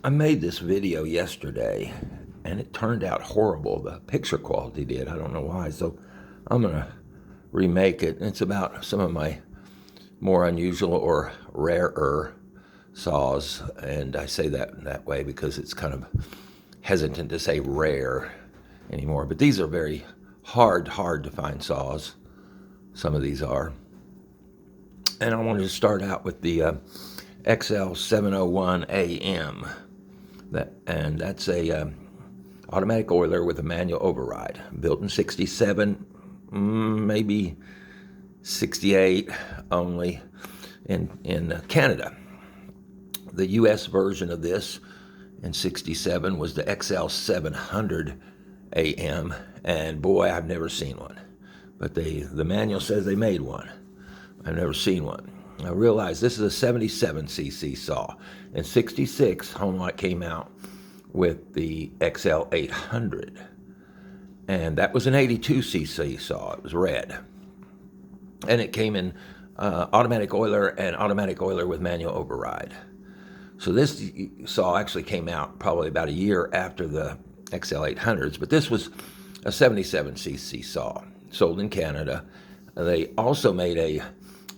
I made this video yesterday, and it turned out horrible. The picture quality did. I don't know why. So I'm going to remake it. It's about some of my more unusual or rarer saws, and I say that way because it's kind of hesitant to say rare anymore. But these are very hard to find saws. Some of these are. And I wanted to start out with the XL-701AM. That's a automatic oiler with a manual override, built in '67, maybe '68 only in Canada. The U.S. version of this in '67 was the XL-701AM, and boy, I've never seen one. But the manual says they made one. I've never seen one. I realized this is a 77cc saw. In '66, Homelite came out with the XL-800, and that was an 82cc saw. It was red, and it came in automatic oiler and automatic oiler with manual override. So this saw actually came out probably about a year after the XL-800s, but this was a 77cc saw, sold in Canada. They also made a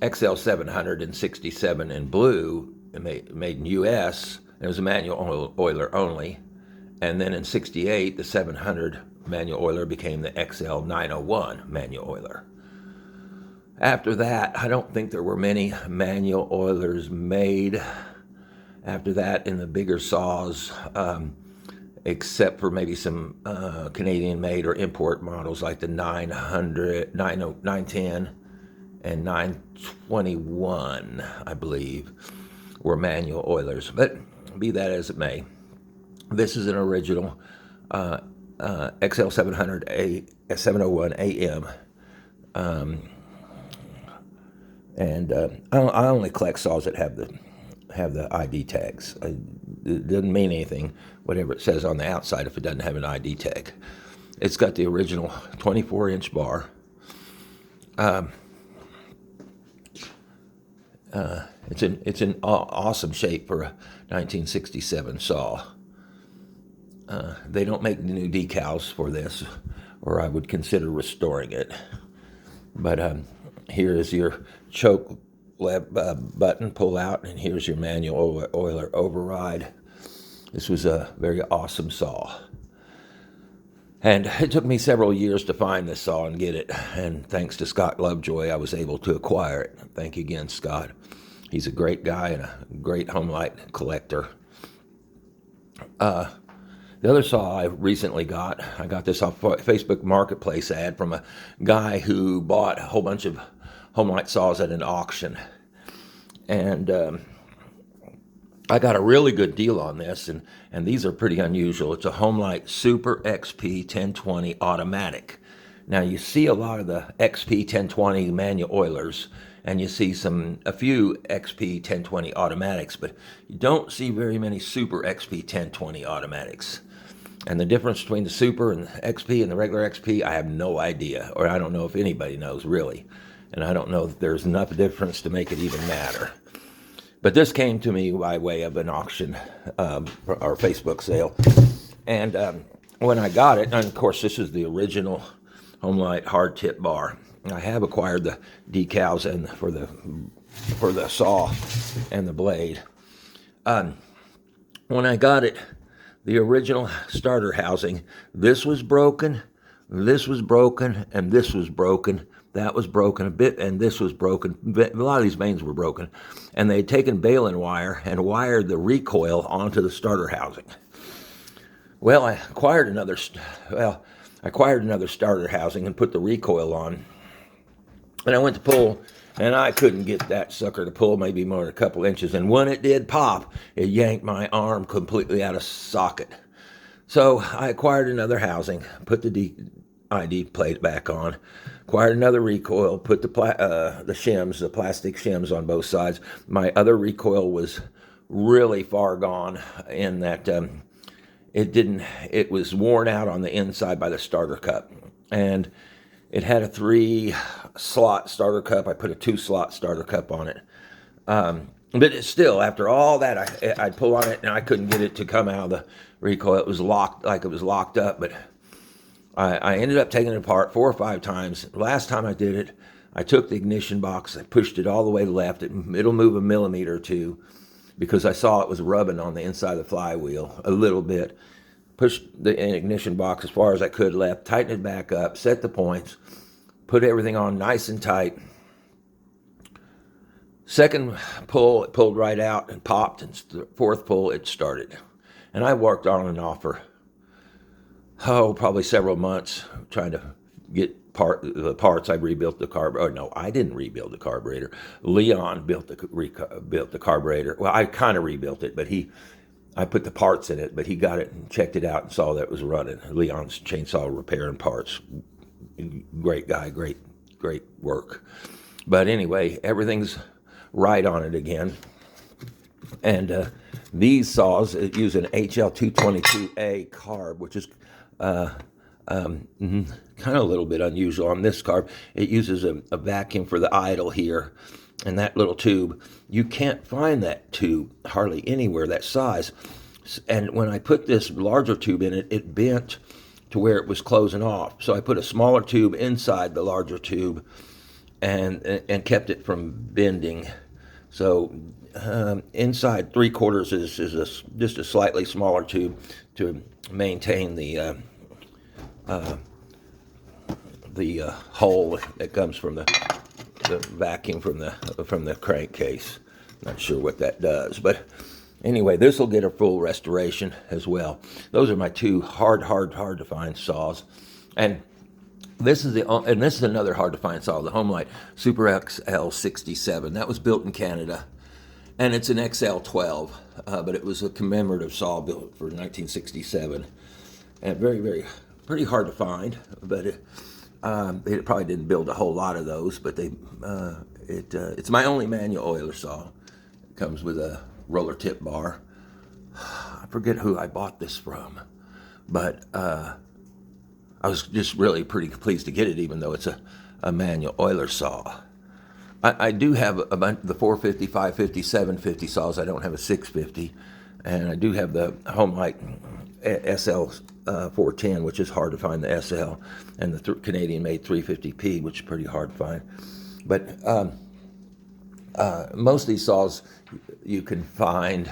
XL-700 in '67 in blue, made in U.S. It was a manual oiler only. And then in '68, the 700 manual oiler became the XL-901 manual oiler. After that, I don't think there were many manual oilers made after that in the bigger saws, except for maybe some Canadian-made or import models like the 910 and 921, I believe, were manual oilers. But be that as it may, this is an original XL-701AM. I only collect saws that have the ID tags. It doesn't mean anything, whatever it says on the outside, if it doesn't have an ID tag. It's got the original 24-inch bar. It's in awesome shape for a 1967 saw. They don't make the new decals for this, or I would consider restoring it. But here is your choke button pull out, and here's your manual oiler override. This was a very awesome saw. And it took me several years to find this saw and get it. And thanks to Scott Lovejoy, I was able to acquire it. Thank you again, Scott. He's a great guy and a great Homelite collector. The other saw I recently got, I got this off Facebook Marketplace ad from a guy who bought a whole bunch of Homelite saws at an auction. And I got a really good deal on this, and these are pretty unusual. It's a Homelite Super XP-1020 automatic. Now, you see a lot of the XP-1020 manual oilers, and you see a few XP-1020 automatics, but you don't see very many Super XP-1020 automatics. And the difference between the Super and the XP and the regular XP, I have no idea, or I don't know if anybody knows, really. And I don't know if there's enough difference to make it even matter. But this came to me by way of an auction or Facebook sale. And when I got it, and of course this is the original Homelite hard tip bar. I have acquired the decals and for the saw and the blade. When I got it, the original starter housing, this was broken, this was broken, and this was broken. That was broken a bit, and this was broken. A lot of these mains were broken. And they had taken baling wire and wired the recoil onto the starter housing. Well, I acquired another starter housing and put the recoil on. And I went to pull, and I couldn't get that sucker to pull maybe more than a couple inches. And when it did pop, it yanked my arm completely out of socket. So I acquired another housing, put the ID plate back on, acquired another recoil, put the shims, the plastic shims on both sides. My other recoil was really far gone in that it was worn out on the inside by the starter cup. And it had a 3-slot starter cup. I put a 2-slot starter cup on it. But it's still, after all that, I'd pull on it and I couldn't get it to come out of the recoil. It was locked, like it was locked up. But I ended up taking it apart 4 or 5 times. Last time I did it, I took the ignition box, I pushed it all the way left. It'll move a millimeter or two because I saw it was rubbing on the inside of the flywheel a little bit. Pushed the ignition box as far as I could left, tightened it back up, set the points, put everything on nice and tight. Second pull, it pulled right out and popped, and fourth pull, it started. And I worked on and off for, probably several months trying to get the parts. I rebuilt the carburetor. No, I didn't rebuild the carburetor. Leon built the carburetor. Well, I kind of rebuilt it, but I put the parts in it, but he got it and checked it out and saw that it was running. Leon's Chainsaw Repair and Parts. Great guy, great work. But anyway, everything's right on it again. And these saws use an XL-701AM carb, which is kind of a little bit unusual on this carb. It uses a vacuum for the idle here, and that little tube, you can't find that tube hardly anywhere that size. And when I put this larger tube in it, it bent to where it was closing off. So I put a smaller tube inside the larger tube and kept it from bending. So inside 3/4 is just a slightly smaller tube to maintain the hole that comes from the vacuum from the crankcase. Not sure what that does, but anyway, this will get a full restoration as well. Those are my two hard to find saws, and this is another hard to find saw, the Homelite Super XL-67. That was built in Canada, and it's an XL-12, but it was a commemorative saw built for 1967, and pretty hard to find. But they probably didn't build a whole lot of those, but it's my only manual oiler saw. It comes with a roller tip bar. I forget who I bought this from, but I was just really pretty pleased to get it, even though it's a manual oiler saw. I do have a bunch of the 450, 550, 750 saws. I don't have a 650, and I do have the Homelite SL-410, which is hard to find, the SL, and the Canadian-made 350P, which is pretty hard to find. But most of these saws you can find.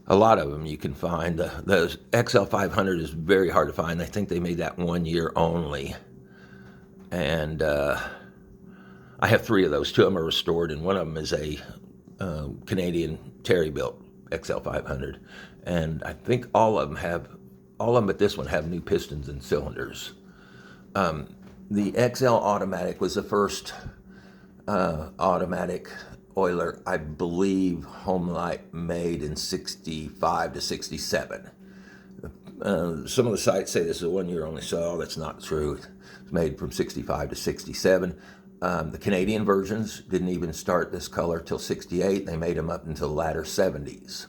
A lot of them you can find. The XL-500 is very hard to find. I think they made that 1 year only. And I have 3 of those. 2 of them are restored, and one of them is a Canadian Terry-built XL-500. And I think all of them but this one have new pistons and cylinders. The XL automatic was the first automatic oiler, I believe, Homelite made in 65 to 67. Some of the sites say this is a 1 year only saw. That's not true. It's made from 65 to 67. The Canadian versions didn't even start this color till 68. They made them up until the latter 70s.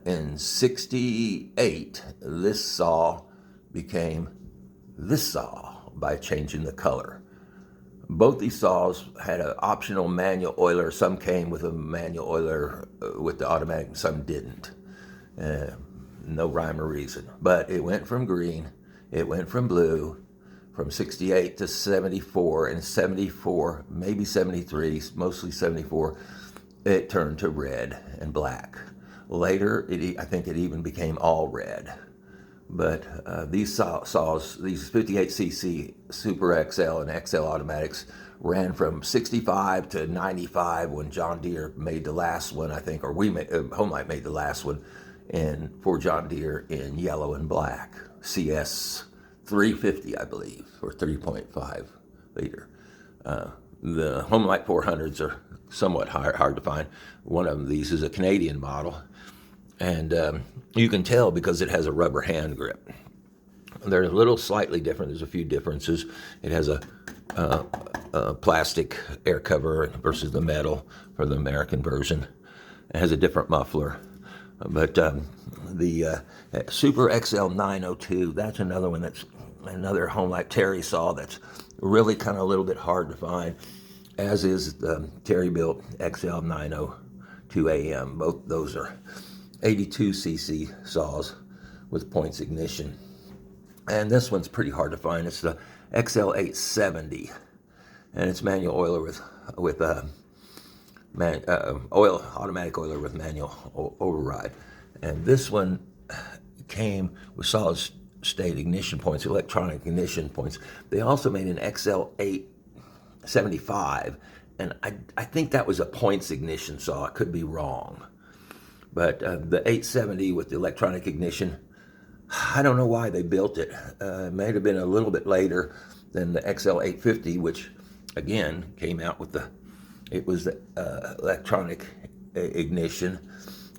In 68, this saw became this saw by changing the color. Both these saws had an optional manual oiler. Some came with a manual oiler with the automatic, and some didn't. No rhyme or reason. But it went from green, it went from blue, from 68 to 74, and 74, maybe 73, mostly 74, it turned to red and black. Later, I think it even became all red. But these saws, these 58cc Super XL and XL automatics, ran from 65 to 95 when John Deere made the last one, I think, or Homelite made the last one for John Deere in yellow and black. CS 350, I believe, or 3.5 liter. The Homelite 400s are somewhat hard to find. One of these is a Canadian model. And you can tell because it has a rubber hand grip. They're a little slightly different. There's a few differences. It has a plastic air cover versus the metal for the American version. It has a different muffler. But the Super XL-902, that's another one that's another Homelite Terry saw that's really kind of a little bit hard to find. as is the Terry-built XL-902AM. Both those are 82cc saws with points ignition. And this one's pretty hard to find. It's the XL-870, and it's manual oiler with automatic oiler with manual override. And this one came with solid state ignition points, electronic ignition points. They also made an XL-875, and I think that was a points ignition saw. I could be wrong. But the 870 with the electronic ignition, I don't know why they built it. It may have been a little bit later than the XL-850, which again came out with the electronic ignition.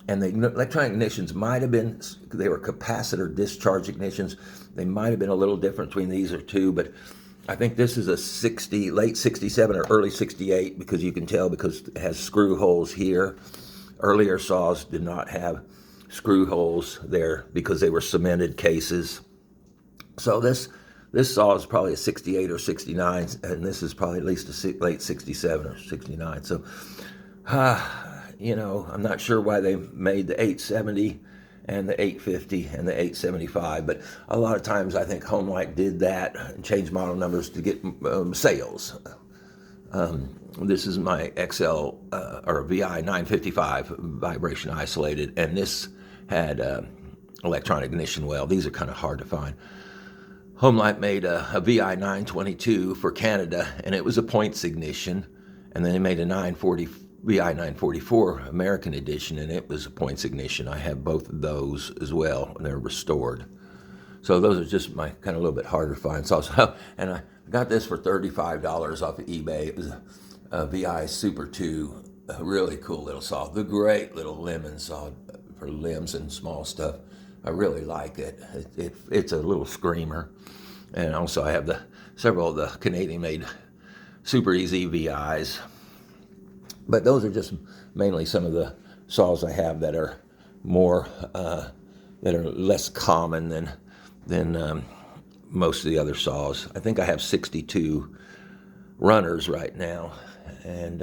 And the electronic ignitions might have been, they were capacitor discharge ignitions. They might have been a little different between these two, but I think this is a late 67 or early 68, because you can tell because it has screw holes here. Earlier saws did not have screw holes there because they were cemented cases. So this saw is probably a 68 or 69, and this is probably at least a late 67 or 69. So, you know, I'm not sure why they made the 870 and the 850 and the 875, but a lot of times I think Homelite did that and changed model numbers to get sales. This is my XL or VI 955 vibration isolated, and this had electronic ignition well. These are kind of hard to find. Homelite made a VI 922 for Canada, and it was a points ignition, and then they made a VI 944 American edition, and it was a points ignition. I have both of those as well, and they're restored. So those are just my kind of a little bit harder to find saws. And I got this for $35 off of eBay. It was a VI Super 2, a really cool little saw. The great little lemon saw for limbs and small stuff. I really like it. It's a little screamer. And also I have several of the Canadian-made Super Easy VIs. But those are just mainly some of the saws I have that are more, that are less common than most of the other saws. I think I have 62 runners right now, and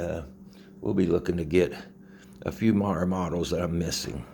we'll be looking to get a few more models that I'm missing.